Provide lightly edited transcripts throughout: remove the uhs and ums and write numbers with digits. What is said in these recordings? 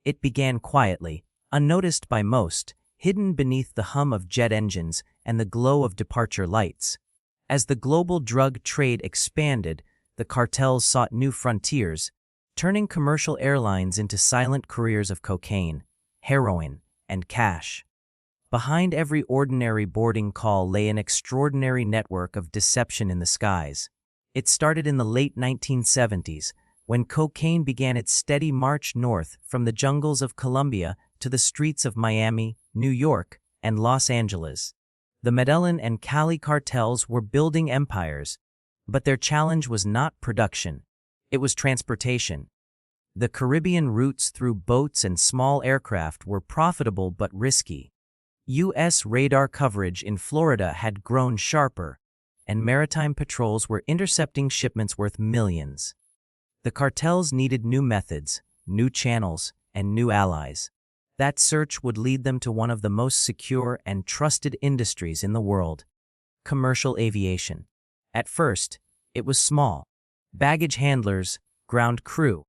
It began quietly, unnoticed by most, hidden beneath the hum of jet engines and the glow of departure lights. As the global drug trade expanded, the cartels sought new frontiers, turning commercial airlines into silent couriers of cocaine, heroin, and cash. Behind every ordinary boarding call lay an extraordinary network of deception in the skies. It started in the late 1970s, when cocaine began its steady march north from the jungles of Colombia to the streets of Miami, New York, and Los Angeles. The Medellin and Cali cartels were building empires, but their challenge was not production. It was transportation. The Caribbean routes through boats and small aircraft were profitable but risky. U.S. radar coverage in Florida had grown sharper, and maritime patrols were intercepting shipments worth millions. The cartels needed new methods, new channels, and new allies. That search would lead them to one of the most secure and trusted industries in the world: commercial aviation. At first, it was small. Baggage handlers, ground crew,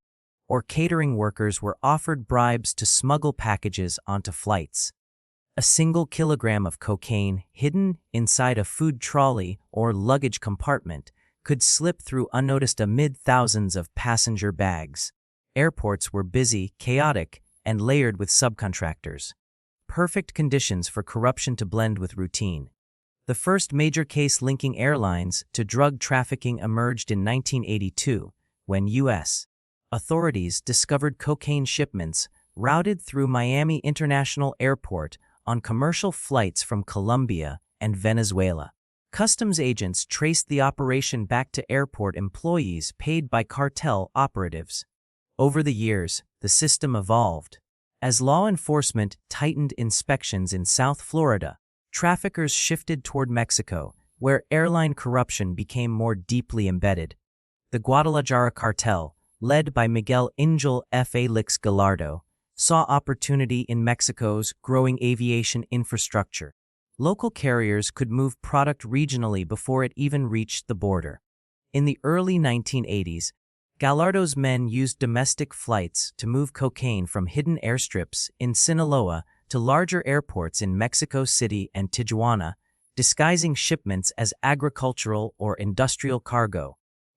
or catering workers were offered bribes to smuggle packages onto flights. A single kilogram of cocaine hidden inside a food trolley or luggage compartment could slip through unnoticed amid thousands of passenger bags. Airports were busy, chaotic, and layered with subcontractors. Perfect conditions for corruption to blend with routine. The first major case linking airlines to drug trafficking emerged in 1982, when U.S. authorities discovered cocaine shipments routed through Miami International Airport on commercial flights from Colombia and Venezuela. Customs agents traced the operation back to airport employees paid by cartel operatives. Over the years, the system evolved. As law enforcement tightened inspections in South Florida, traffickers shifted toward Mexico, where airline corruption became more deeply embedded. The Guadalajara cartel, led by Miguel Angel Felix Gallardo, saw opportunity in Mexico's growing aviation infrastructure. Local carriers could move product regionally before it even reached the border. In the early 1980s, Gallardo's men used domestic flights to move cocaine from hidden airstrips in Sinaloa to larger airports in Mexico City and Tijuana, disguising shipments as agricultural or industrial cargo.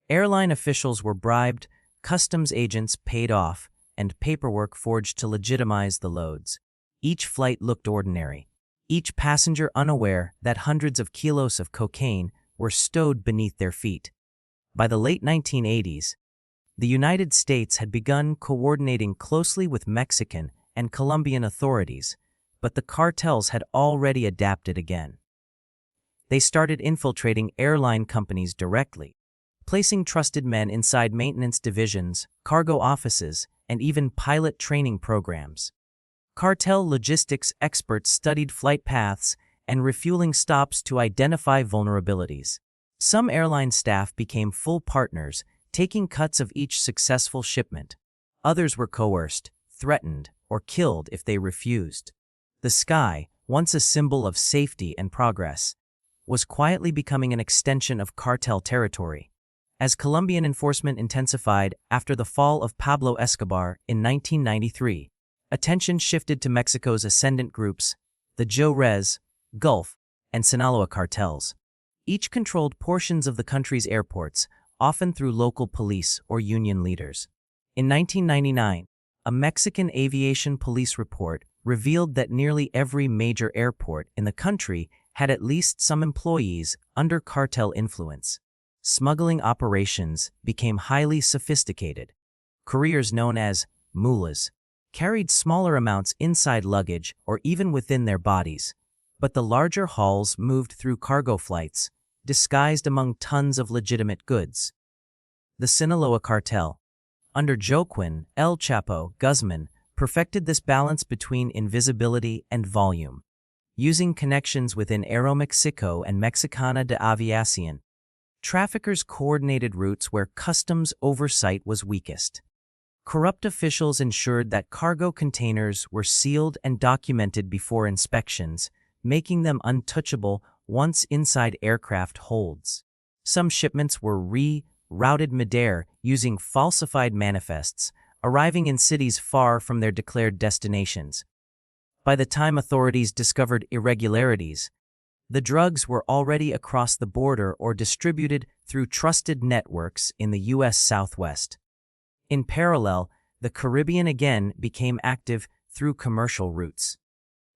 Airline officials were bribed, customs agents paid off, and paperwork forged to legitimize the loads. Each flight looked ordinary, each passenger unaware that hundreds of kilos of cocaine were stowed beneath their feet. By the late 1980s, the United States had begun coordinating closely with Mexican and Colombian authorities, but the cartels had already adapted again. They started infiltrating airline companies directly, placing trusted men inside maintenance divisions, cargo offices, and even pilot training programs. Cartel logistics experts studied flight paths and refueling stops to identify vulnerabilities. Some airline staff became full partners, taking cuts of each successful shipment. Others were coerced, threatened, or killed if they refused. The sky, once a symbol of safety and progress, was quietly becoming an extension of cartel territory. As Colombian enforcement intensified after the fall of Pablo Escobar in 1993, attention shifted to Mexico's ascendant groups, the Juarez, Gulf, and Sinaloa cartels. Each controlled portions of the country's airports, often through local police or union leaders. In 1999, a Mexican aviation police report revealed that nearly every major airport in the country had at least some employees under cartel influence. Smuggling operations became highly sophisticated. Couriers known as mulas carried smaller amounts inside luggage or even within their bodies, but the larger hauls moved through cargo flights, disguised among tons of legitimate goods. The Sinaloa cartel, under Joaquin El Chapo Guzman, perfected this balance between invisibility and volume. Using connections within Aeromexico and Mexicana de Aviación, traffickers coordinated routes where customs oversight was weakest. Corrupt officials ensured that cargo containers were sealed and documented before inspections, making them untouchable once inside aircraft holds. Some shipments were rerouted midair using falsified manifests, arriving in cities far from their declared destinations. By the time authorities discovered irregularities, the drugs were already across the border or distributed through trusted networks in the U.S. Southwest. In parallel, the Caribbean again became active through commercial routes.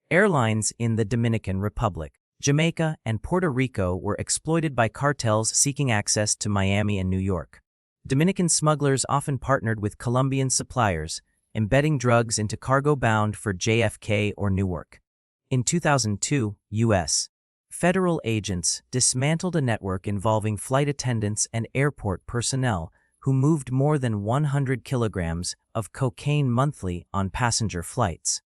Airlines in the Dominican Republic, Jamaica, and Puerto Rico were exploited by cartels seeking access to Miami and New York. Dominican smugglers often partnered with Colombian suppliers, embedding drugs into cargo bound for JFK or Newark. In 2002, U.S. federal agents dismantled a network involving flight attendants and airport personnel who moved more than 100 kilograms of cocaine monthly on passenger flights.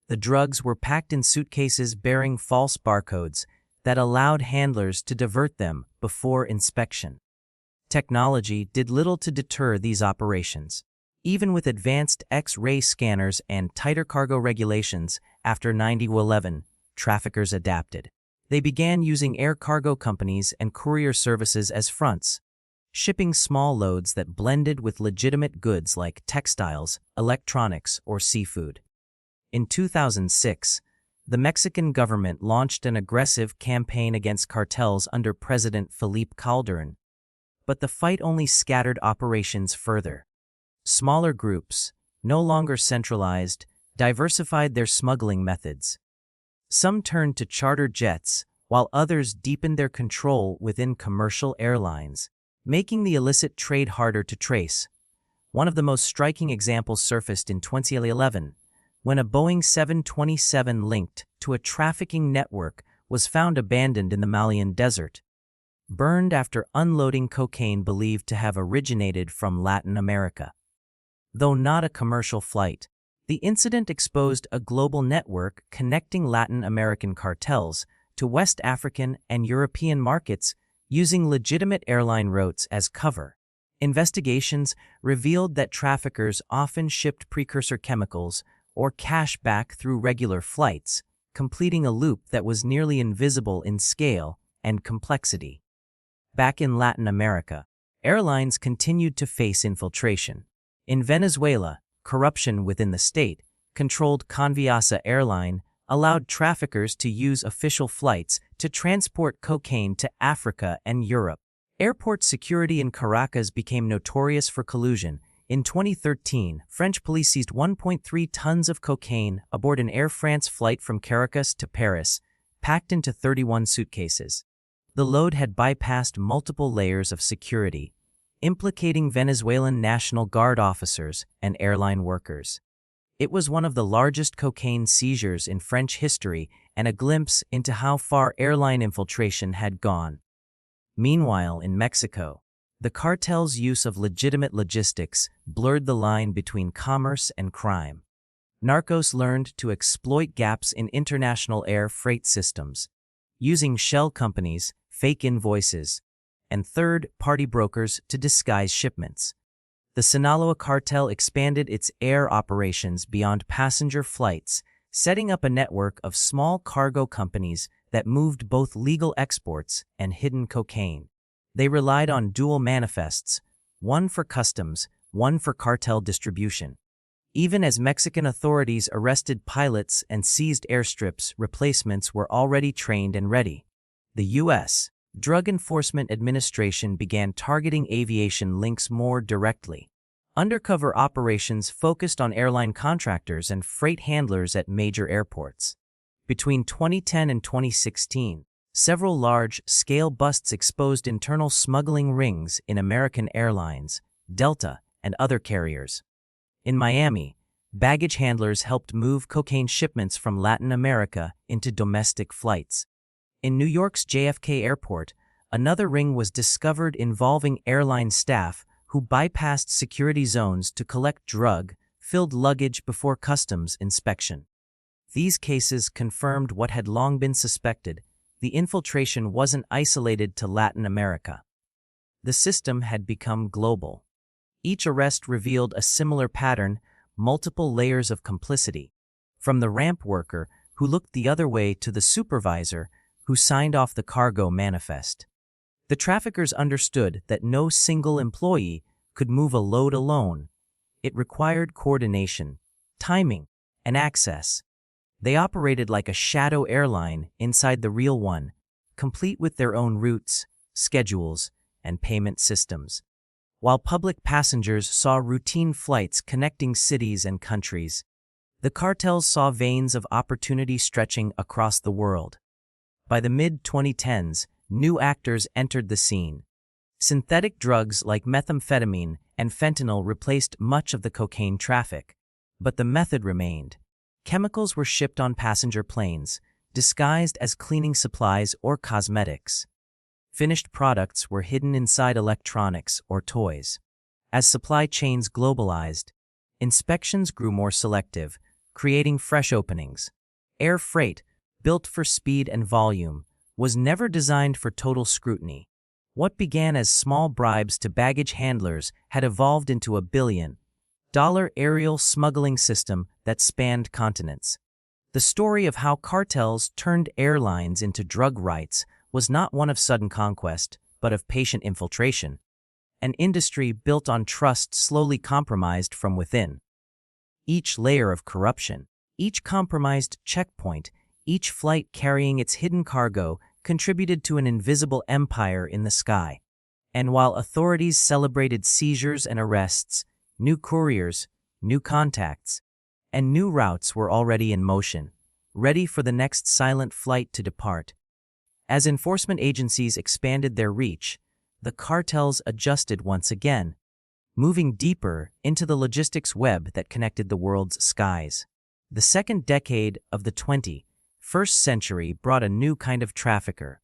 The drugs were packed in suitcases bearing false barcodes that allowed handlers to divert them before inspection. Technology did little to deter these operations. Even with advanced X-ray scanners and tighter cargo regulations after 9/11, traffickers adapted. They began using air cargo companies and courier services as fronts, shipping small loads that blended with legitimate goods like textiles, electronics, or seafood. In 2006, the Mexican government launched an aggressive campaign against cartels under President Felipe Calderón. But the fight only scattered operations further. Smaller groups, no longer centralized, diversified their smuggling methods. Some turned to charter jets, while others deepened their control within commercial airlines, making the illicit trade harder to trace. One of the most striking examples surfaced in 2011, when a Boeing 727 linked to a trafficking network was found abandoned in the Malian desert, burned after unloading cocaine believed to have originated from Latin America. Though not a commercial flight, the incident exposed a global network connecting Latin American cartels to West African and European markets using legitimate airline routes as cover. Investigations revealed that traffickers often shipped precursor chemicals or cash back through regular flights, completing a loop that was nearly invisible in scale and complexity. Back in Latin America, airlines continued to face infiltration. In Venezuela, corruption within the state-controlled Conviasa airline allowed traffickers to use official flights to transport cocaine to Africa and Europe. Airport security in Caracas became notorious for collusion. In 2013, French police seized 1.3 tons of cocaine aboard an Air France flight from Caracas to Paris, packed into 31 suitcases. The load had bypassed multiple layers of security, implicating Venezuelan National Guard officers and airline workers. It was one of the largest cocaine seizures in French history and a glimpse into how far airline infiltration had gone. Meanwhile, in Mexico, the cartel's use of legitimate logistics blurred the line between commerce and crime. Narcos learned to exploit gaps in international air freight systems, using shell companies, fake invoices, and third-party brokers to disguise shipments. The Sinaloa cartel expanded its air operations beyond passenger flights, setting up a network of small cargo companies that moved both legal exports and hidden cocaine. They relied on dual manifests, one for customs, one for cartel distribution. Even as Mexican authorities arrested pilots and seized airstrips, replacements were already trained and ready. The U.S. Drug Enforcement Administration began targeting aviation links more directly. Undercover operations focused on airline contractors and freight handlers at major airports. Between 2010 and 2016, several large-scale busts exposed internal smuggling rings in American Airlines, Delta, and other carriers. In Miami, baggage handlers helped move cocaine shipments from Latin America into domestic flights. In New York's JFK Airport, another ring was discovered involving airline staff who bypassed security zones to collect drug-filled luggage before customs inspection. These cases confirmed what had long been suspected: the infiltration wasn't isolated to Latin America. The system had become global. Each arrest revealed a similar pattern, multiple layers of complicity, from the ramp worker who looked the other way to the supervisor who signed off the cargo manifest. The traffickers understood that no single employee could move a load alone. It required coordination, timing, and access. They operated like a shadow airline inside the real one, complete with their own routes, schedules, and payment systems. While public passengers saw routine flights connecting cities and countries, the cartels saw veins of opportunity stretching across the world. By the mid-2010s, new actors entered the scene. Synthetic drugs like methamphetamine and fentanyl replaced much of the cocaine traffic, but the method remained. Chemicals were shipped on passenger planes, disguised as cleaning supplies or cosmetics. Finished products were hidden inside electronics or toys. As supply chains globalized, inspections grew more selective, creating fresh openings. Air freight, built for speed and volume, was never designed for total scrutiny. What began as small bribes to baggage handlers had evolved into a billion-dollar aerial smuggling system that spanned continents. The story of how cartels turned airlines into drug rights was not one of sudden conquest, but of patient infiltration. An industry built on trust slowly compromised from within. Each layer of corruption, each compromised checkpoint, each flight carrying its hidden cargo contributed to an invisible empire in the sky. And while authorities celebrated seizures and arrests, new couriers, new contacts, and new routes were already in motion, ready for the next silent flight to depart. As enforcement agencies expanded their reach, the cartels adjusted once again, moving deeper into the logistics web that connected the world's skies. The second decade of the 21st century brought a new kind of trafficker,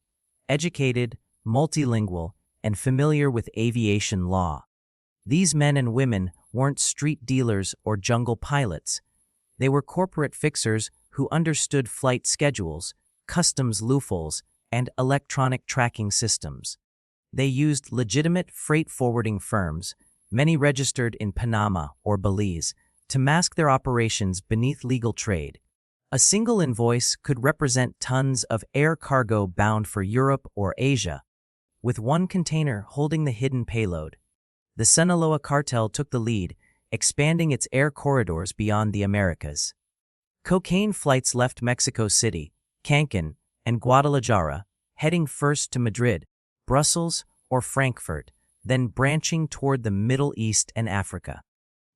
educated, multilingual, and familiar with aviation law. These men and women weren't street dealers or jungle pilots. They were corporate fixers who understood flight schedules, customs loopholes, and electronic tracking systems. They used legitimate freight forwarding firms, many registered in Panama or Belize, to mask their operations beneath legal trade. A single invoice could represent tons of air cargo bound for Europe or Asia, with one container holding the hidden payload. The Sinaloa cartel took the lead, expanding its air corridors beyond the Americas. Cocaine flights left Mexico City, Cancun, and Guadalajara, heading first to Madrid, Brussels, or Frankfurt, then branching toward the Middle East and Africa.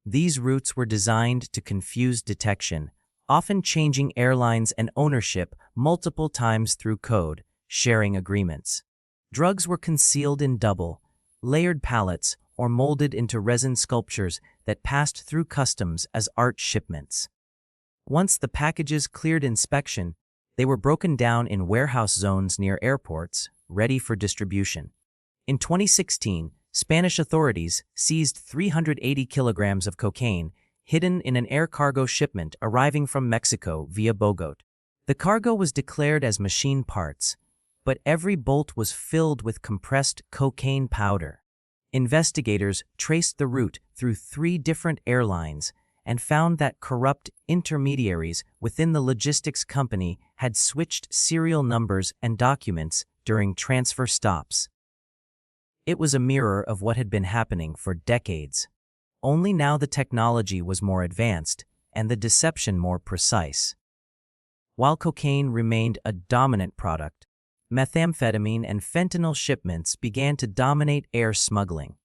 These routes were designed to confuse detection, often changing airlines and ownership multiple times through code-sharing agreements. Drugs were concealed in double-layered pallets or molded into resin sculptures that passed through customs as art shipments. Once the packages cleared inspection, they were broken down in warehouse zones near airports, ready for distribution. In 2016, Spanish authorities seized 380 kilograms of cocaine hidden in an air cargo shipment arriving from Mexico via Bogotá. The cargo was declared as machine parts, but every bolt was filled with compressed cocaine powder. Investigators traced the route through 3 different airlines and found that corrupt intermediaries within the logistics company had switched serial numbers and documents during transfer stops. It was a mirror of what had been happening for decades. Only now the technology was more advanced and the deception more precise. While cocaine remained a dominant product, methamphetamine and fentanyl shipments began to dominate air smuggling.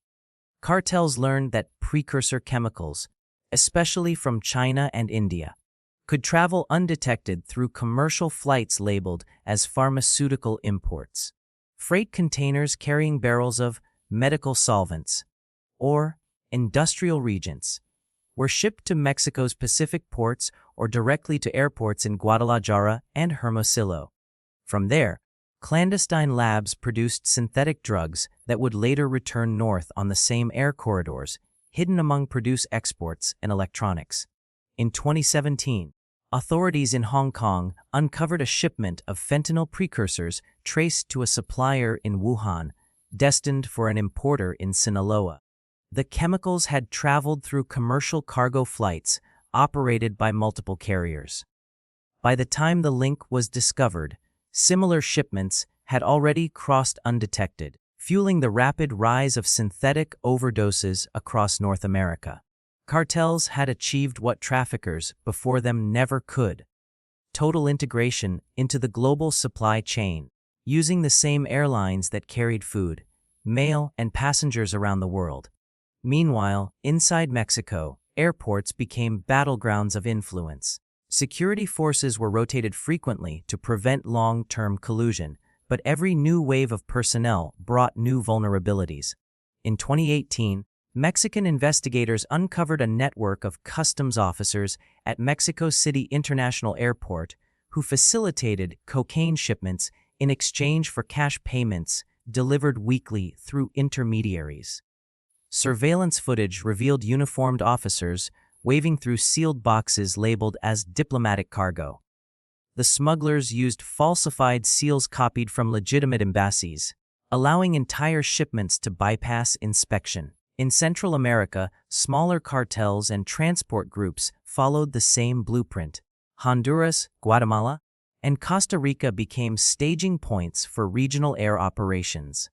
Cartels learned that precursor chemicals, especially from China and India, could travel undetected through commercial flights labeled as pharmaceutical imports. Freight containers carrying barrels of medical solvents, or industrial reagents, were shipped to Mexico's Pacific ports or directly to airports in Guadalajara and Hermosillo. From there, clandestine labs produced synthetic drugs that would later return north on the same air corridors, hidden among produce exports and electronics. In 2017, authorities in Hong Kong uncovered a shipment of fentanyl precursors traced to a supplier in Wuhan, destined for an importer in Sinaloa. The chemicals had traveled through commercial cargo flights operated by multiple carriers. By the time the link was discovered, similar shipments had already crossed undetected, fueling the rapid rise of synthetic overdoses across North America. Cartels had achieved what traffickers before them never could: total integration into the global supply chain, using the same airlines that carried food, mail, and passengers around the world. Meanwhile, inside Mexico, airports became battlegrounds of influence. Security forces were rotated frequently to prevent long-term collusion, but every new wave of personnel brought new vulnerabilities. In 2018, Mexican investigators uncovered a network of customs officers at Mexico City International Airport who facilitated cocaine shipments in exchange for cash payments delivered weekly through intermediaries. Surveillance footage revealed uniformed officers waving through sealed boxes labeled as diplomatic cargo. The smugglers used falsified seals copied from legitimate embassies, allowing entire shipments to bypass inspection. In Central America, smaller cartels and transport groups followed the same blueprint. Honduras, Guatemala, and Costa Rica became staging points for regional air operations.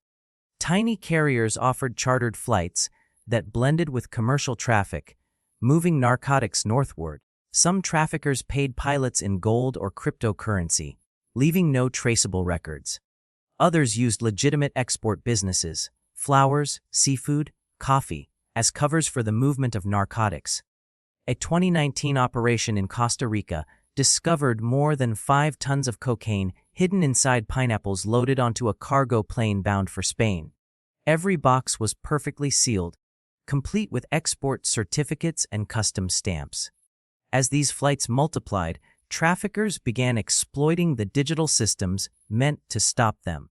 Tiny carriers offered chartered flights that blended with commercial traffic, moving narcotics northward. Some traffickers paid pilots in gold or cryptocurrency, leaving no traceable records. Others used legitimate export businesses, flowers, seafood, coffee, as covers for the movement of narcotics. A 2019 operation in Costa Rica discovered more than 5 tons of cocaine hidden inside pineapples loaded onto a cargo plane bound for Spain. Every box was perfectly sealed, complete with export certificates and customs stamps. As these flights multiplied, traffickers began exploiting the digital systems meant to stop them.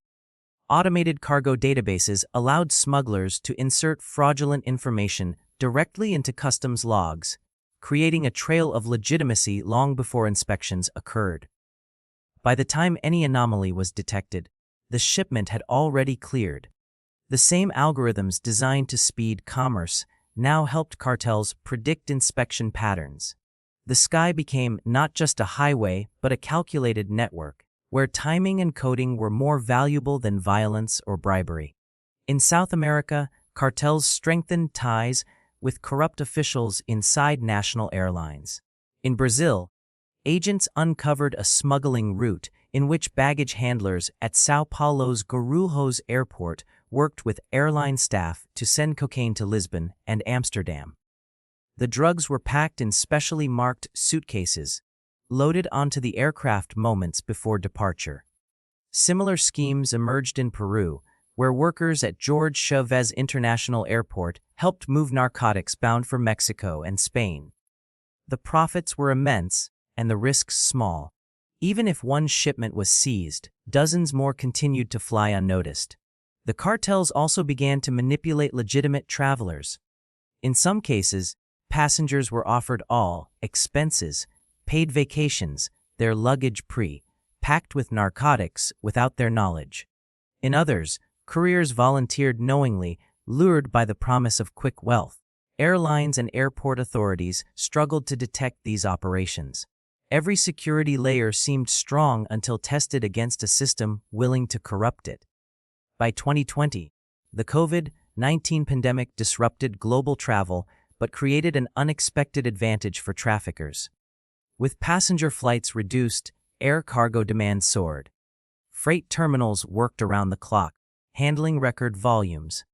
Automated cargo databases allowed smugglers to insert fraudulent information directly into customs logs, creating a trail of legitimacy long before inspections occurred. By the time any anomaly was detected, the shipment had already cleared. The same algorithms designed to speed commerce now helped cartels predict inspection patterns. The sky became not just a highway but a calculated network, where timing and coding were more valuable than violence or bribery. In South America, cartels strengthened ties with corrupt officials inside national airlines. In Brazil, agents uncovered a smuggling route in which baggage handlers at São Paulo's Guarulhos airport worked with airline staff to send cocaine to Lisbon and Amsterdam. The drugs were packed in specially marked suitcases, loaded onto the aircraft moments before departure. Similar schemes emerged in Peru, where workers at Jorge Chávez International Airport helped move narcotics bound for Mexico and Spain. The profits were immense and the risks small. Even if one shipment was seized, dozens more continued to fly unnoticed. The cartels also began to manipulate legitimate travelers. In some cases, passengers were offered all expenses, paid vacations, their luggage packed with narcotics without their knowledge. In others, couriers volunteered knowingly, lured by the promise of quick wealth. Airlines and airport authorities struggled to detect these operations. Every security layer seemed strong until tested against a system willing to corrupt it. By 2020, the COVID-19 pandemic disrupted global travel but created an unexpected advantage for traffickers. With passenger flights reduced, air cargo demand soared. Freight terminals worked around the clock, handling record volumes.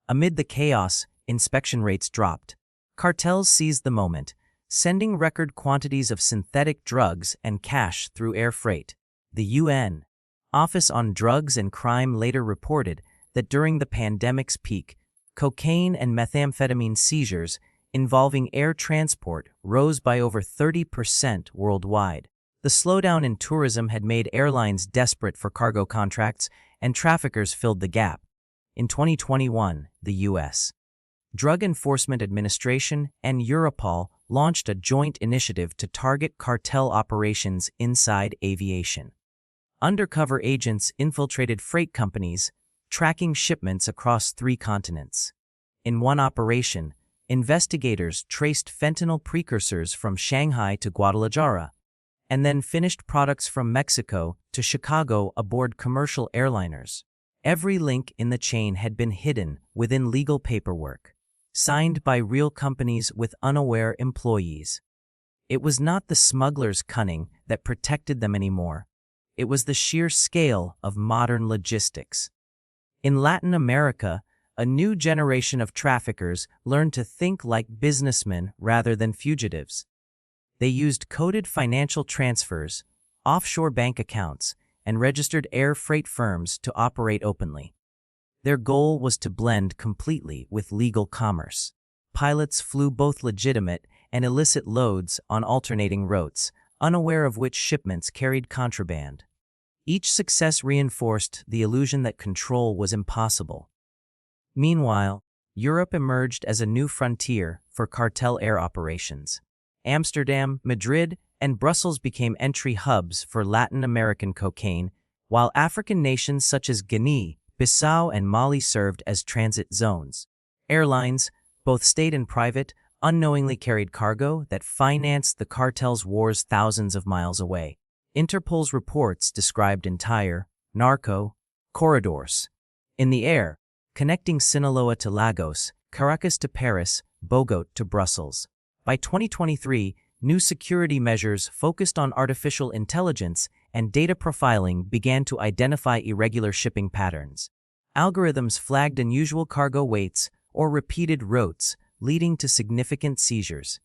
Amid the chaos, inspection rates dropped. Cartels seized the moment, sending record quantities of synthetic drugs and cash through air freight. The UN Office on Drugs and Crime later reported that during the pandemic's peak, cocaine and methamphetamine seizures involving air transport rose by over 30% worldwide. The slowdown in tourism had made airlines desperate for cargo contracts, and traffickers filled the gap. In 2021, the U.S. Drug Enforcement Administration and Europol launched a joint initiative to target cartel operations inside aviation. Undercover agents infiltrated freight companies, tracking shipments across 3 continents. In one operation, investigators traced fentanyl precursors from Shanghai to Guadalajara, and then finished products from Mexico to Chicago aboard commercial airliners. Every link in the chain had been hidden within legal paperwork. signed by real companies with unaware employees. It was not the smugglers' cunning that protected them anymore. It was the sheer scale of modern logistics. In Latin America, a new generation of traffickers learned to think like businessmen rather than fugitives. They used coded financial transfers, offshore bank accounts, and registered air freight firms to operate openly. Their goal was to blend completely with legal commerce. Pilots flew both legitimate and illicit loads on alternating routes, unaware of which shipments carried contraband. Each success reinforced the illusion that control was impossible. Meanwhile, Europe emerged as a new frontier for cartel air operations. Amsterdam, Madrid, and Brussels became entry hubs for Latin American cocaine, while African nations such as Guinea, Bissau, and Mali served as transit zones. Airlines, both state and private, unknowingly carried cargo that financed the cartels' wars thousands of miles away. Interpol's reports described entire narco corridors in the air, connecting Sinaloa to Lagos, Caracas to Paris, Bogota to Brussels. By 2023, new security measures focused on artificial intelligence and data profiling began to identify irregular shipping patterns. Algorithms flagged unusual cargo weights or repeated routes, leading to significant seizures.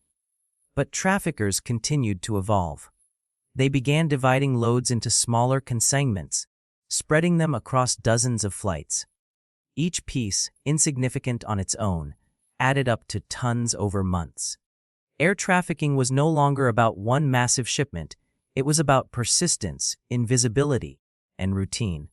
But traffickers continued to evolve. They began dividing loads into smaller consignments, spreading them across dozens of flights. Each piece, insignificant on its own, added up to tons over months. Air trafficking was no longer about one massive shipment. It was about persistence, invisibility, and routine.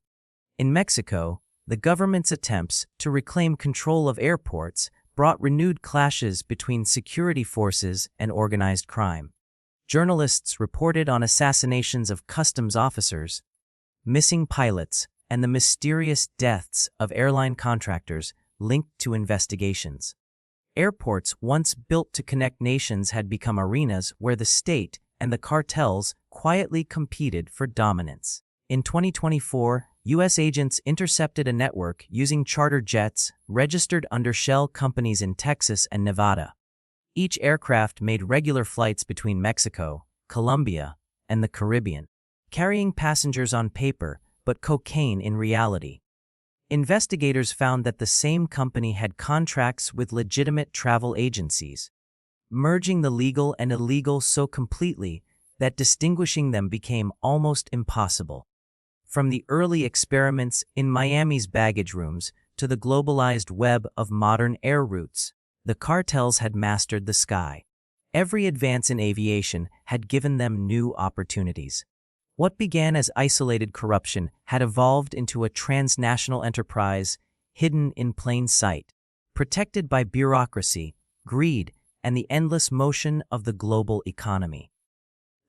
In Mexico, the government's attempts to reclaim control of airports brought renewed clashes between security forces and organized crime. Journalists reported on assassinations of customs officers, missing pilots, and the mysterious deaths of airline contractors linked to investigations. Airports once built to connect nations had become arenas where the state and the cartels quietly competed for dominance. In 2024, U.S. agents intercepted a network using charter jets registered under shell companies in Texas and Nevada. Each aircraft made regular flights between Mexico, Colombia, and the Caribbean, carrying passengers on paper but cocaine in reality. Investigators found that the same company had contracts with legitimate travel agencies, merging the legal and illegal so completely that distinguishing them became almost impossible. From the early experiments in Miami's baggage rooms to the globalized web of modern air routes, the cartels had mastered the sky. Every advance in aviation had given them new opportunities. What began as isolated corruption had evolved into a transnational enterprise hidden in plain sight, protected by bureaucracy, greed, and the endless motion of the global economy.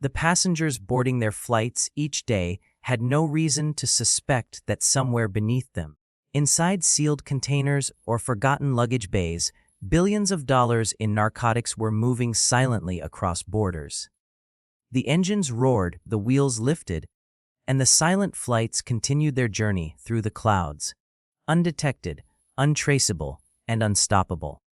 The passengers boarding their flights each day had no reason to suspect that somewhere beneath them, inside sealed containers or forgotten luggage bays, billions of dollars in narcotics were moving silently across borders. The engines roared, the wheels lifted, and the silent flights continued their journey through the clouds, undetected, untraceable, and unstoppable.